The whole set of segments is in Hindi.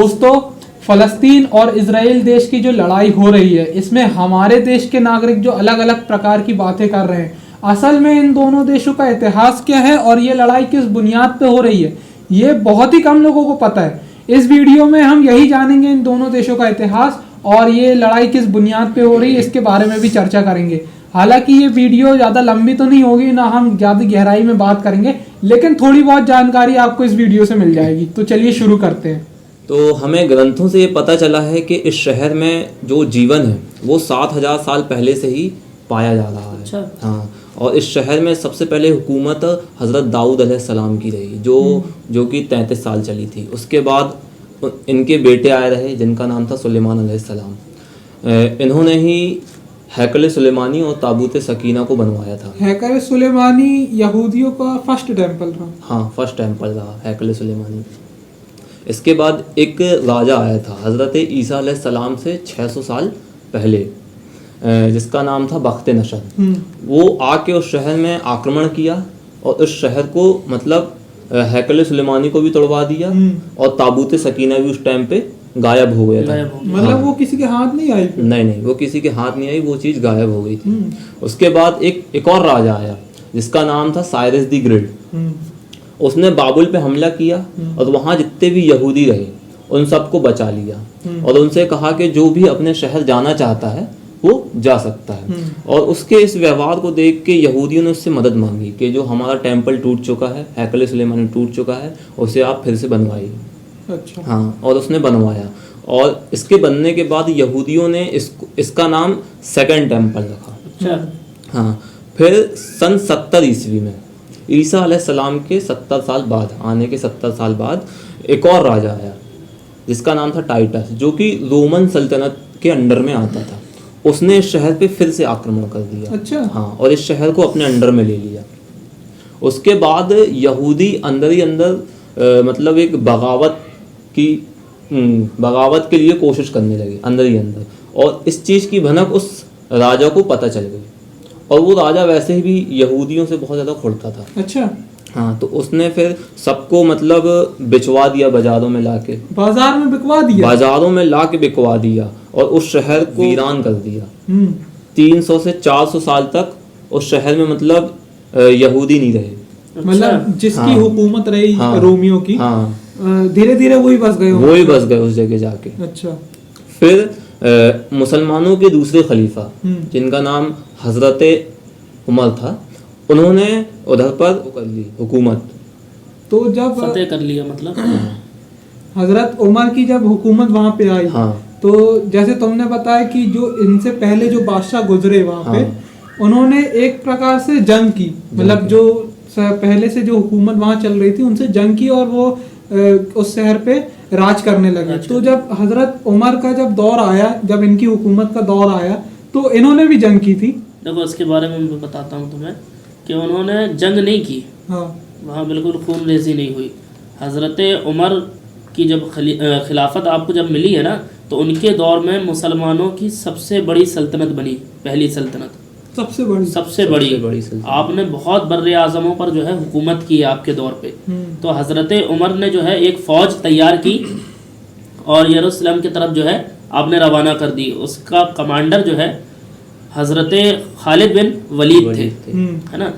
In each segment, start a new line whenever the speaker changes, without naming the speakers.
दोस्तों, फलस्तीन और इजराइल देश की जो लड़ाई हो रही है, इसमें हमारे देश के नागरिक जो अलग अलग प्रकार की बातें कर रहे हैं, असल में इन दोनों देशों का इतिहास क्या है और ये लड़ाई किस बुनियाद पे हो रही है, ये बहुत ही कम लोगों को पता है। इस वीडियो में हम यही जानेंगे, इन दोनों देशों का इतिहास और ये लड़ाई किस बुनियाद पे हो रही है, इसके बारे में भी चर्चा करेंगे। हालांकि ये वीडियो ज़्यादा लंबी तो नहीं होगी, ना हम ज़्यादा गहराई में बात करेंगे, लेकिन थोड़ी बहुत जानकारी आपको इस वीडियो से मिल जाएगी। तो चलिए शुरू करते हैं।
तो हमें ग्रंथों से ये पता चला है कि इस शहर में जो जीवन है वो 7000 साल पहले से ही पाया जा रहा है।
अच्छा।
हाँ, और इस शहर में सबसे पहले हुकूमत हज़रत दाऊद अलैहिस्सलाम की रही, जो कि 33 साल चली थी। उसके बाद इनके बेटे आए रहे जिनका नाम था सुलेमान अलैहिस्सलाम। इन्होंने ही हैकल सुलेमानी और ताबूत सकीना को बनवाया था।
हैकल सुलेमानी यहूदियों का फर्स्ट टेम्पल था।
हाँ, फर्स्ट टेम्पल रहा हैकल सुलेमानी। इसके बाद एक राजा आया था हज़रत ईसा अलैहिस्सलाम से 600 साल पहले, जिसका नाम था बख्त नशर। वो आके उस शहर में आक्रमण किया और उस शहर को मतलब हैकल सुलेमानी को भी तोड़वा दिया और ताबूत सकीना भी उस टाइम पे गायब हो गया था।
मतलब वो किसी के हाथ नहीं आई?
नहीं, वो किसी के हाथ नहीं आई, वो चीज़ गायब हो गई थी। उसके बाद एक और राजा आया जिसका नाम था साइरस द ग्रेट। उसने बाबुल पे हमला किया और वहाँ जितने भी यहूदी रहे उन सबको बचा लिया और उनसे कहा कि जो भी अपने शहर जाना चाहता है वो जा सकता है। और उसके इस व्यवहार को देख के यहूदियों ने उससे मदद मांगी कि जो हमारा टेम्पल टूट चुका है, हैकल सुलेमानी टूट चुका है, उसे आप फिर से बनवाइए।
अच्छा।
हाँ, और उसने बनवाया और इसके बनने के बाद यहूदियों ने इसका नाम सेकंड टेम्पल रखा।
अच्छा।
हाँ, फिर सन 70 ईस्वी में ईसा अलैहिस्सलाम के 70 साल बाद, आने के 70 साल बाद एक और राजा आया जिसका नाम था टाइटस, जो कि रोमन सल्तनत के अंडर में आता था। उसने इस शहर पे फिर से आक्रमण कर दिया।
अच्छा।
हाँ, और इस शहर को अपने अंडर में ले लिया। उसके बाद यहूदी अंदर ही अंदर मतलब एक बगावत के लिए कोशिश करने लगे अंदर ही अंदर, और इस चीज़ की भनक उस राजा को पता चल गई। और वो राजा वैसे ही भी यहूदियों से बहुत ज़्यादा खुड़ता था।
अच्छा।
हाँ, तो उसने फिर सबको मतलब बिचवा दिया, बाजारों में लाके,
बाजार में बिकवा दिया,
बाजारों में लाके बिकवा दिया और उस शहर को वीरान कर दिया। 300 से 400 साल तक उस शहर में मतलब यहूदी नहीं रहे।
मतलब जिसकी
हाँ,
हुकूमत रही
हाँ,
रोमियों की,
हाँ,
धीरे धीरे वही बस गए
उस जगह जाके।
अच्छा।
फिर मुसलमानों के दूसरे खलीफा जिनका नाम हजरत उमर था, उन्होंने उधर पर कर ली हुकूमत।
तो जब
फतेह कर लिया, मतलब
हजरत उमर की जब हुकूमत वहां पे आई,
हाँ,
तो जैसे तुमने बताया कि जो इनसे पहले जो बादशाह गुजरे वहां पे, उन्होंने एक प्रकार से जंग की, मतलब जो पहले से जो हुकूमत वहां चल रही थी उनसे जंग की और वो उस शहर पे राज करने लगे। तो जब हजरत उमर का जब दौर आया, जब इनकी हुकूमत का दौर आया, तो इन्होंने भी जंग की थी।
देखो, इसके बारे में मैं बताता हूँ तुम्हें कि उन्होंने जंग नहीं की।
हाँ।
वहाँ बिल्कुल खून रेजी नहीं हुई। हज़रत उमर की जब खिलाफत आपको जब मिली है ना, तो उनके दौर में मुसलमानों की सबसे बड़ी सल्तनत बनी, पहली सल्तनत, सबसे बड़ी सल्तनत। आपने बहुत बर्रे आज़मों पर जो है हुकूमत की है आपके दौर पे। तो हज़रत उमर ने जो है एक फ़ौज तैयार की और यरूशलेम की तरफ जो है आपने रवाना कर दी। उसका कमांडर जो है हज़रत खालिद बिन वलीद थे, है ना।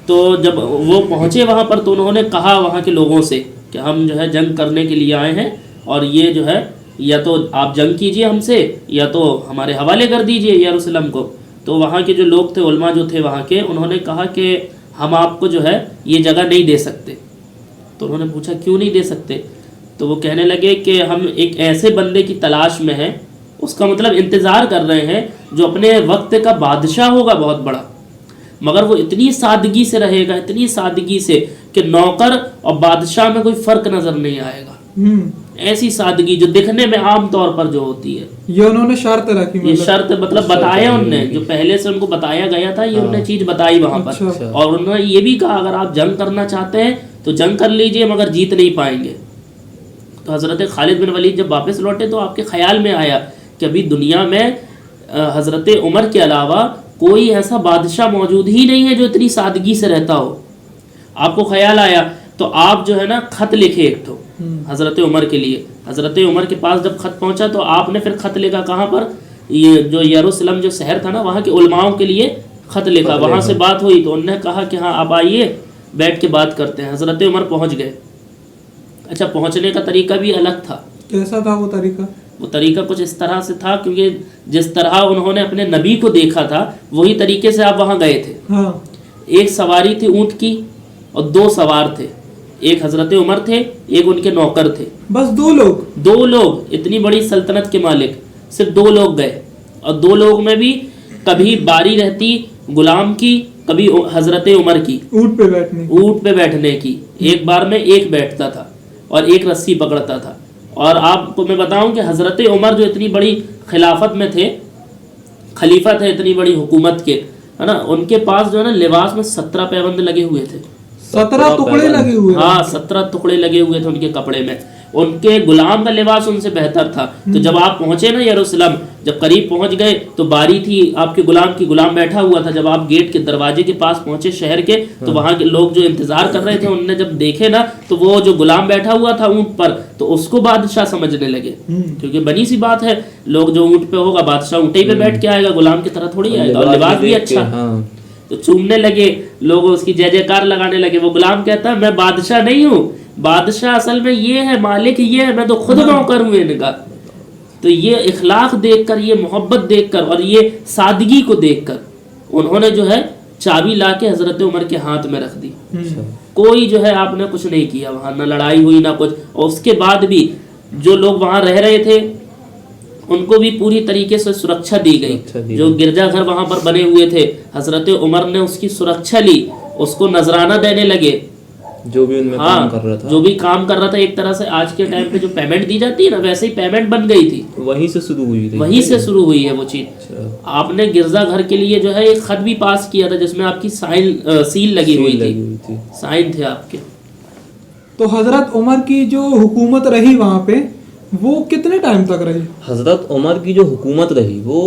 तो जब वो पहुँचे वहाँ पर, तो उन्होंने कहा वहाँ के लोगों से कि हम जो है जंग करने के लिए आए हैं और ये जो है या तो आप जंग कीजिए हमसे या तो हमारे हवाले कर दीजिए यरूशलेम को। तो वहाँ के जो लोग थे, उलमा जो थे वहाँ के, उन्होंने कहा कि हम आपको जो है ये जगह नहीं दे सकते। तो उन्होंने पूछा क्यों नहीं दे सकते? तो वो कहने लगे कि हम एक ऐसे बंदे की तलाश में हैं, उसका मतलब इंतज़ार कर रहे हैं जो अपने वक्त का बादशाह होगा बहुत बड़ा, मगर वो इतनी सादगी से रहेगा, इतनी सादगी से कि नौकर और बादशाह में कोई फ़र्क नज़र नहीं आएगा। ऐसी सादगी जो दिखने में आम तौर पर जो होती है,
ये उन्होंने शर्त रखी।
ये शर्त मतलब बताया उनने, जो पहले से उनको बताया गया था, ये उन्होंने चीज़ बताई वहाँ पर।
अच्छा।
और उन्होंने ये भी कहा अगर आप जंग करना चाहते हैं तो जंग कर लीजिए, मगर जीत नहीं पाएंगे। तो हज़रत खालिद बिन वलीद जब वापस लौटे तो आपके ख्याल में आया कि अभी दुनिया में हज़रत उमर के अलावा कोई ऐसा बादशाह मौजूद ही नहीं है जो इतनी सादगी से रहता हो। आपको ख्याल आया तो आप जो है ना खत लिखे एक तो हज़रत उमर के लिए। हज़रत उमर के पास जब ख़त पहुंचा तो आपने फिर ख़त लिखा कहाँ पर, ये जो यरूशलेम जो शहर था ना, वहाँ के उलमाओं के लिए ख़त लिखा। वहाँ से बात हुई तो उन्होंने कहा कि हाँ आप आइए बैठ के बात करते हैं। हज़रत उमर पहुँच गए। अच्छा, पहुँचने का तरीका भी अलग था।
कैसा था वो तरीका?
वो तरीका कुछ इस तरह से था, क्योंकि जिस तरह उन्होंने अपने नबी को देखा था वही तरीके से आप वहाँ गए थे।
हाँ।
एक सवारी थी ऊँट की और 2 सवार थे, एक हज़रत उमर थे, एक उनके नौकर थे।
बस 2 लोग?
2 लोग, इतनी बड़ी सल्तनत के मालिक, सिर्फ 2 लोग गए। और 2 लोग में भी कभी बारी रहती गुलाम की, कभी हज़रत उमर की
ऊँट पे बैठने
ऊँट पे बैठने की। एक बार में एक बैठता था और एक रस्सी पकड़ता था। और आपको मैं बताऊं कि हज़रत उमर जो इतनी बड़ी खिलाफत में थे, खलीफा थे इतनी बड़ी हुकूमत के, है ना, उनके पास जो है ना लिबास में 17 पैबंद लगे हुए थे।
17 टुकड़े लगे हुए?
हाँ, 17 टुकड़े लगे हुए थे उनके कपड़े में। उनके गुलाम का लिबास उनसे बेहतर था। तो जब आप पहुंचे ना यरूशलेम, जब करीब पहुंच गए तो बारी थी आपके गुलाम की, गुलाम बैठा हुआ था। जब आप गेट के दरवाजे के पास पहुंचे शहर के, तो वहां के लोग जो इंतजार कर रहे थे उनने जब देखे ना, तो वो जो गुलाम बैठा हुआ था ऊंट पर, तो उसको बादशाह समझने लगे। क्योंकि बनी सी बात है, लोग जो ऊंट पे होगा बादशाह ऊंटे पे बैठ के आएगा, गुलाम की तरह थोड़ी आएगा। और लिबास भी अच्छा। तो चूमने लगे लोग, उसकी जय जयकार लगाने लगे। वो गुलाम कहता है मैं बादशाह नहीं हूँ, बादशाह असल में ये है, मालिक ये है, मैं तो खुद नौकर हूँ इनका। तो ये इखलाक देखकर, ये मोहब्बत देखकर और ये सादगी को देखकर उन्होंने जो है चाबी लाके हज़रत उमर के हाथ में रख दी। कोई जो है आपने कुछ नहीं किया वहाँ, ना लड़ाई हुई ना कुछ। और उसके बाद भी जो लोग वहाँ रह रहे थे उनको भी पूरी तरीके से सुरक्षा दी गई। जो गिरजाघर वहाँ पर बने हुए थे, हज़रत उमर ने उसकी सुरक्षा ली, उसको नजराना देने लगे।
जो भी उनमें काम कर रहा था,
जो भी काम कर रहा था, एक तरह से आज के टाइम पे जो पेमेंट दी जाती है ना, वैसे ही पेमेंट बन गई थी।
वहीं से शुरू हुई थी,
वहीं से शुरू हुई है वो चीज। आपने गिरजाघर के लिए जो है एक खत भी पास किया था जिसमें आपकी सील लगी हुई थी, साइन थे आपके।
तो हजरत उमर की जो हुकूमत रही वहाँ पे, वो कितने टाइम तक रही?
हजरत उमर की जो हुकूमत रही वो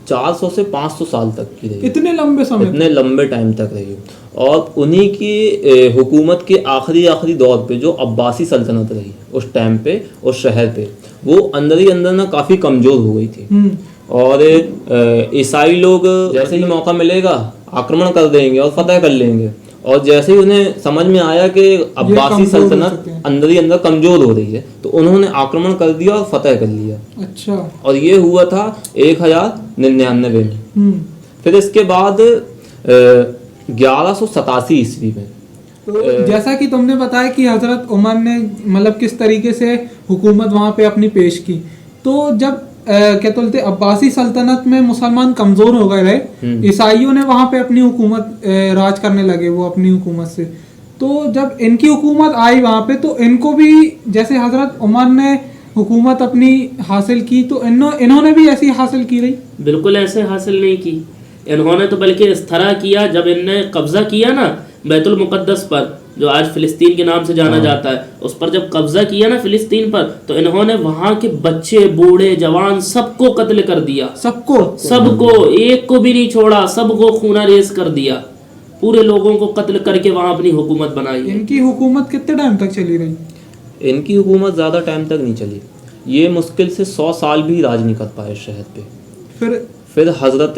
400 से 500 साल तक की रही।
इतने लंबे समय,
इतने लंबे टाइम तक रही। और उन्हीं की हुकूमत के आखिरी दौर पे जो अब्बासी सल्तनत रही उस टाइम पे, उस शहर पे, वो अंदर ही अंदर ना काफ़ी कमज़ोर हो गई थी। और ईसाई लोग जैसे ही मौका मिलेगा आक्रमण कर देंगे और फतह कर लेंगे। और जैसे ही उन्हें समझ में आया कि अब्बासी सल्तनत अंदर ही अंदर कमज़ोर हो रही है, तो उन्होंने आक्रमण कर दिया और फतह कर लिया।
अच्छा।
और ये हुआ था 1099 में। फिर इसके बाद 1187 ईस्वी में।
तो जैसा कि तुमने बताया कि हजरत उमर ने मतलब किस तरीके से हुकूमत वहाँ पे अपनी पेश की, तो जब क्या बोलते अब्बासी सल्तनत में मुसलमान कमजोर हो गए रहे, ईसाइयों ने वहाँ पे अपनी हुकूमत राज करने लगे वो अपनी हुकूमत से। तो जब इनकी हुकूमत आई वहाँ पे, तो इनको भी जैसे हजरत उमर ने हुकूमत अपनी हासिल की, तो इन्होंने भी ऐसी हासिल की रही?
बिल्कुल ऐसे हासिल नहीं की इन्होंने, तो बल्कि इस तरह किया, जब इनने कब्जा किया ना बैतुल मुक़द्दस पर, जो आज फ़िलिस्तीन के नाम से जाना जाता है, उस पर जब कब्जा किया ना फ़िलिस्तीन पर, तो इन्होंने वहाँ के बच्चे बूढ़े जवान सबको कत्ल कर दिया। सबको एक को भी नहीं छोड़ा, सबको खूना रेज कर दिया, पूरे लोगों को कत्ल करके वहाँ अपनी हुकूमत बनाई।
इनकी हुकूमत कितने टाइम तक चली रही?
इनकी हुकूमत ज़्यादा टाइम तक नहीं चली, ये मुश्किल से 100 साल भी राज नहीं कर पाए शहर पे। फिर हज़रत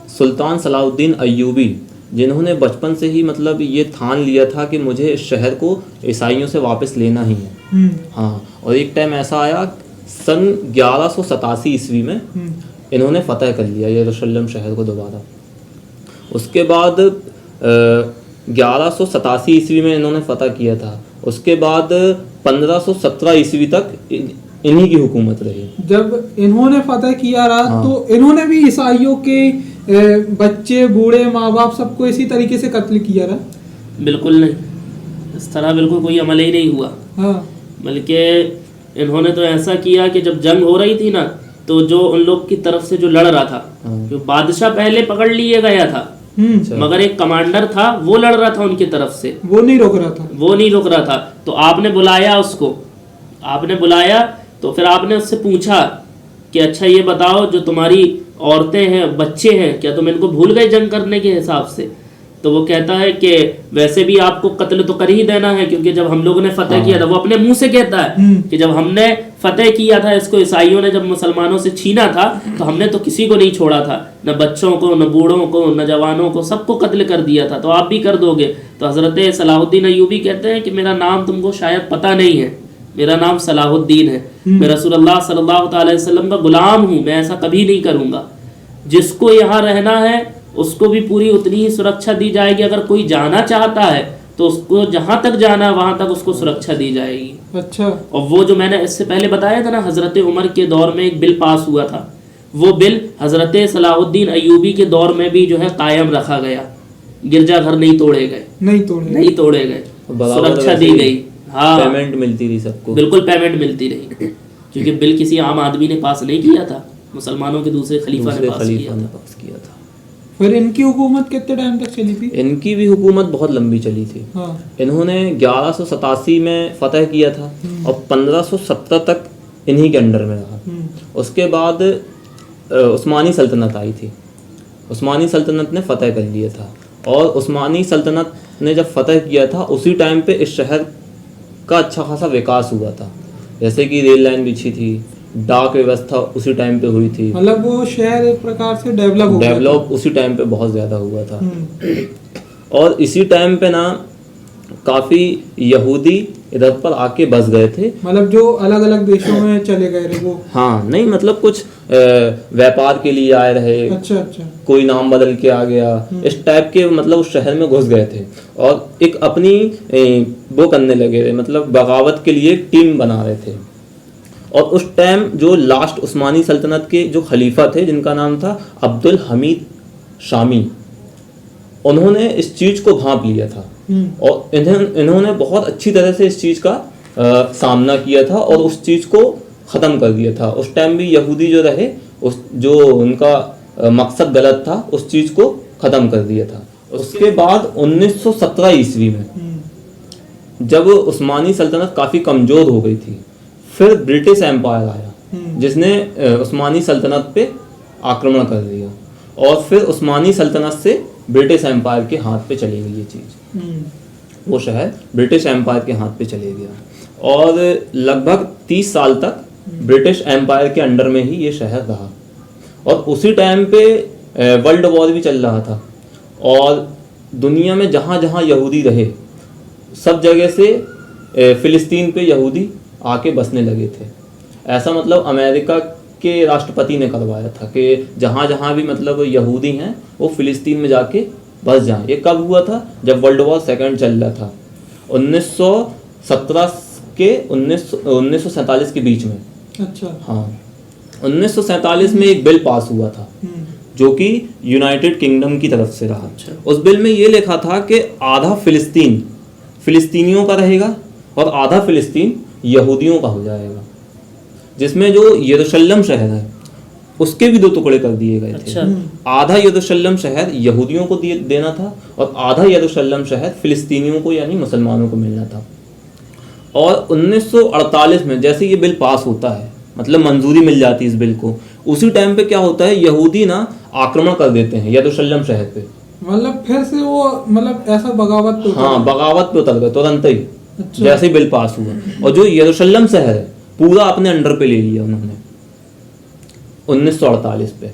सुल्तान सलाहुद्दीन अय्यूबी, जिन्होंने बचपन से ही मतलब ये ठान लिया था कि मुझे इस शहर को ईसाइयों से वापस लेना ही है। हाँ, और एक टाइम ऐसा आया सन 1187 ईस्वी में इन्होंने फतह कर लिया यरूशलेम शहर को दोबारा। उसके बाद 1187 ईस्वी में इन्होंने फतह किया था। उसके बाद 1517 ईस्वी तक इन्हीं की हुकूमत रही। जब
इन्होंने फतह किया रहा, तो इन्होंने भी ईसाइयों के बच्चे बूढ़े माँ बाप सबको इसी तरीके से कत्ल किया रहा?
बिल्कुल नहीं, इस तरह बिल्कुल कोई अमल ही नहीं हुआ।
हाँ।
बल्कि इन्होंने तो ऐसा किया कि जब जंग हो रही थी ना, तो जो उन लोग की तरफ से जो लड़ रहा था, जो बादशाह पहले पकड़ लिए गया था, मगर एक कमांडर था वो लड़ रहा था उनकी तरफ से, वो नहीं रोक रहा था। तो आपने बुलाया उसको, आपने बुलाया तो फिर आपने उससे पूछा कि अच्छा ये बताओ, जो तुम्हारी औरतें हैं बच्चे हैं, क्या तुम इनको भूल गए जंग करने के हिसाब से? तो वो कहता है कि वैसे भी आपको कत्ल तो कर ही देना है, क्योंकि जब हम लोगों ने फतेह किया था, वो अपने मुंह से कहता है कि जब हमने फतेह किया था इसको, ईसाइयों ने जब मुसलमानों से छीना था, तो हमने तो किसी को नहीं छोड़ा था, न बच्चों को, न बूढ़ों को, न जवानों को, सबको कत्ल कर दिया था, तो आप भी कर दोगे। तो हज़रत सलाहुद्दीन अय्यूबी कहते हैं कि मेरा नाम तुमको शायद पता नहीं है, मेरा नाम सलाहुद्दीन है, मैं रसूलुल्लाह सल्लल्लाहु अलैहि वसल्लम का गुलाम हूँ, मैं ऐसा कभी नहीं करूँगा। जिसको यहाँ रहना है उसको भी पूरी उतनी ही सुरक्षा दी जाएगी, अगर कोई जाना चाहता है तो उसको जहाँ तक जाना है वहाँ तक उसको सुरक्षा दी जाएगी।
अच्छा।
और वो जो मैंने इससे पहले बताया था ना, हज़रत उमर के दौर में एक बिल पास हुआ था, वो बिल हज़रत सलाहुद्दीन अय्यूबी के दौर में भी जो है कायम रखा गया, गिरजाघर नहीं तोड़े गए, नहीं तोड़े गए, सुरक्षा दी गई। हाँ,
पेमेंट मिलती रही सबको,
बिल्कुल पेमेंट मिलती रही, क्योंकि बिल किसी आम आदमी ने पास नहीं किया था, मुसलमानों के दूसरे खलीफा ने पास किया था।
फिर इनकी हुकूमत कितने टाइम तक चली थी?
इनकी भी हुकूमत बहुत लंबी चली थी।
हाँ।
इन्होंने 1187 में फतह किया था और 1570 तक इन्हीं के अंडर में रहा। उसके बाद उस्मानी सल्तनत आई थी, उस्मानी सल्तनत ने फतह कर लिया था, और उस्मानी सल्तनत ने जब फतह किया था उसी टाइम पे इस शहर का अच्छा खासा विकास हुआ था, जैसे कि रेल लाइन बिछी थी, डाक व्यवस्था उसी टाइम पे हुई थी,
मतलब वो शहर एक प्रकार से डेवलप
उसी टाइम पे बहुत ज़्यादा हुआ था। और इसी टाइम पे ना काफ़ी यहूदी इधर पर आके बस गए थे,
मतलब जो अलग अलग देशों में चले गए रहे वो।
हाँ, नहीं मतलब कुछ व्यापार के लिए आए रहे।
अच्छा।
कोई नाम बदल के आ गया, इस टाइप के मतलब उस शहर में घुस गए थे और एक अपनी वो करने लगे थे, मतलब बगावत के लिए टीम बना रहे थे। और उस टाइम जो लास्ट उस्मानी सल्तनत के जो खलीफा थे, जिनका नाम था अब्दुल हमीद शामी, उन्होंने इस चीज़ को भांप लिया था और इन्होंने बहुत अच्छी तरह से इस चीज़ का सामना किया था और उस चीज़ को ख़त्म कर दिया था। उस टाइम भी यहूदी जो रहे, उस जो उनका मकसद गलत था, उस चीज़ को ख़त्म कर दिया था। उसके बाद 1917 ईस्वी में जब उस्मानी सल्तनत काफ़ी कमज़ोर हो गई थी, फिर ब्रिटिश एम्पायर आया जिसने उस्मानी सल्तनत पे आक्रमण कर दिया, और फिर उस्मानी सल्तनत से ब्रिटिश एम्पायर के हाथ पे चली गई ये चीज़। वो शहर ब्रिटिश एम्पायर के हाथ पे चले गया और लगभग 30 साल तक ब्रिटिश एम्पायर के अंडर में ही ये शहर रहा। और उसी टाइम पे वर्ल्ड वॉर भी चल रहा था और दुनिया में जहाँ जहाँ यहूदी रहे सब जगह से फ़िलिस्तीन पे यहूदी आके बसने लगे थे। ऐसा मतलब अमेरिका के राष्ट्रपति ने करवाया था कि जहाँ जहाँ भी मतलब यहूदी हैं वो फ़िलिस्तीन में जाके बस जाएं। ये कब हुआ था? जब वर्ल्ड वॉर सेकेंड चल रहा था, 1917 के 1947 के बीच में।
अच्छा।
हाँ, 1947 में एक बिल पास हुआ था जो कि यूनाइटेड किंगडम की तरफ से रहा। उस बिल में ये लिखा था कि आधा फ़िलिस्तीन फ़िलिस्तीनियों का रहेगा और आधा फ़िलिस्तीन यहूदियों का हो जाएगा, जिसमें जो यरूशलेम शहर है उसके भी 2 टुकड़े कर दिए गए थे। आधा यरूशलेम शहर यहूदियों को देना था और आधा यरूशलेम शहर फ़िलिस्तीनियों को यानी मुसलमानों को मिलना था। और 1948 में जैसे ये बिल पास होता है, मतलब मंजूरी मिल जाती है इस बिल को, उसी टाइम पे क्या होता है, यहूदी ना आक्रमण कर देते हैं यरूशलेम शहर पे।
मतलब फिर से वो मतलब ऐसा बगावत पे,
हाँ, बगावत पे उतर गए तुरंत ही।
अच्छा।
जैसे ही बिल पास हुआ और जो यरूशलेम शहर है पूरा अपने अंडर पे ले लिया उन्होंने 1948 पे।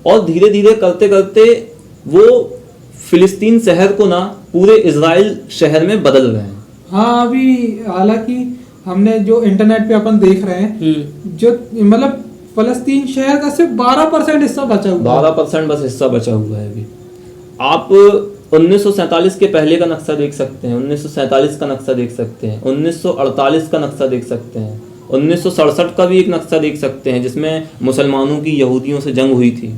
और धीरे धीरे करते करते वो फिलिस्तीन शहर को ना पूरे इजराइल शहर में बदल रहे हैं।
हाँ, अभी हालांकि हमने जो इंटरनेट पे अपन देख रहे हैं जो मतलब फलस्तीन शहर का सिर्फ 12% हिस्सा बचा हुआ है।
12% बस हिस्सा बचा हुआ है अभी। आप 1947 के पहले का नक्शा देख सकते हैं, 1947 का नक्शा देख सकते हैं, 1948 का नक्शा देख सकते हैं, 1967 का भी एक नक्शा देख सकते हैं जिसमें मुसलमानों की यहूदियों से जंग हुई थी,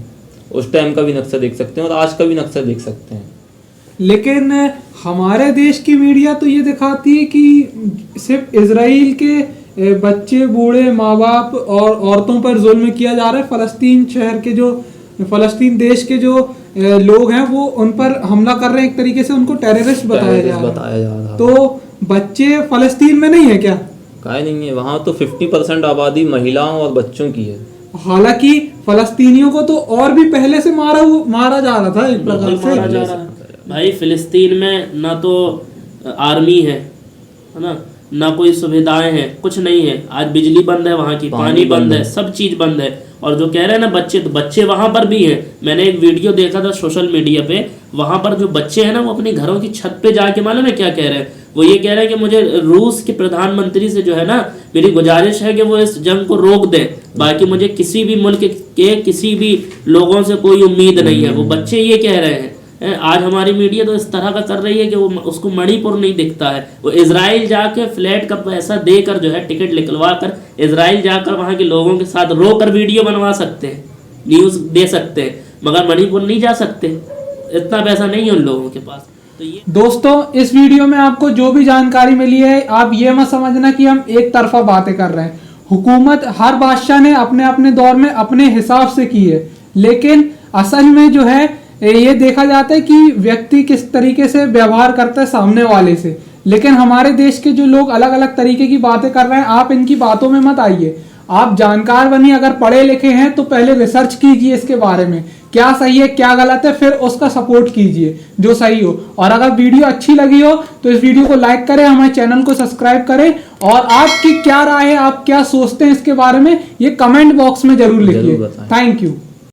उस टाइम का भी नक्शा देख सकते हैं और आज का भी नक्शा देख सकते हैं।
लेकिन हमारे देश की मीडिया तो ये दिखाती है कि सिर्फ इजराइल के बच्चे, बूढ़े, माँ बाप और औरतों पर जुल्म किया जा रहा है। फलस्तीन शहर के जो फलस्तीन देश के जो लोग हैं वो उन पर हमला कर रहे हैं, एक तरीके से उनको टेररिस्ट बताया जा रहा है। तो बच्चे फलस्तीन में नहीं है क्या?
काहे नहीं है, वहाँ तो 50% आबादी महिलाओं और बच्चों की है।
हालांकि फलस्तीनियों को तो और भी पहले से मारा जा रहा था एक प्रकार से।
भाई फिलिस्तीन में ना तो आर्मी है ना, ना कोई सुविधाएं हैं, कुछ नहीं है। आज बिजली बंद है वहाँ की, पानी बंद है, सब चीज बंद है। और जो कह रहे हैं ना बच्चे, तो बच्चे वहां पर भी हैं। मैंने एक वीडियो देखा था सोशल मीडिया पे, वहां पर जो बच्चे हैं ना वो अपने घरों की छत पे जाके मालूम है क्या कह रहे हैं? वो ये कह रहे हैं कि मुझे रूस के प्रधानमंत्री से जो है ना मेरी गुजारिश है कि वो इस जंग को रोक दें, बाकी मुझे किसी भी मुल्क के किसी भी लोगों से कोई उम्मीद नहीं है। वो बच्चे ये कह रहे हैं। आज हमारी मीडिया तो इस तरह का कर रही है कि वो उसको मणिपुर नहीं दिखता है। वो इजराइल जाके फ्लैट का पैसा देकर जो है टिकट निकलवा कर इजराइल जाकर वहाँ के लोगों के साथ रोकर वीडियो बनवा सकते हैं, न्यूज़ दे सकते हैं, मगर मणिपुर नहीं जा सकते, इतना पैसा नहीं है उन लोगों के पास। तो ये
दोस्तों इस वीडियो में आपको जो भी जानकारी मिली है, आप ये मत समझना कि हम एक तरफा बातें कर रहे हैं। हुकूमत हर बादशाह ने अपने अपने दौर में अपने हिसाब से की है, लेकिन असल में जो है ये देखा जाता है कि व्यक्ति किस तरीके से व्यवहार करता है सामने वाले से। लेकिन हमारे देश के जो लोग अलग अलग तरीके की बातें कर रहे हैं, आप इनकी बातों में मत आइए। आप जानकार बनिए, अगर पढ़े लिखे हैं तो पहले रिसर्च कीजिए इसके बारे में, क्या सही है क्या गलत है, फिर उसका सपोर्ट कीजिए जो सही हो। और अगर वीडियो अच्छी लगी हो तो इस वीडियो को लाइक करें, हमारे चैनल को सब्सक्राइब करें, और आपकी क्या राय है, आप क्या सोचते हैं इसके बारे में, ये कमेंट बॉक्स में जरूर लिखिए। Thank you.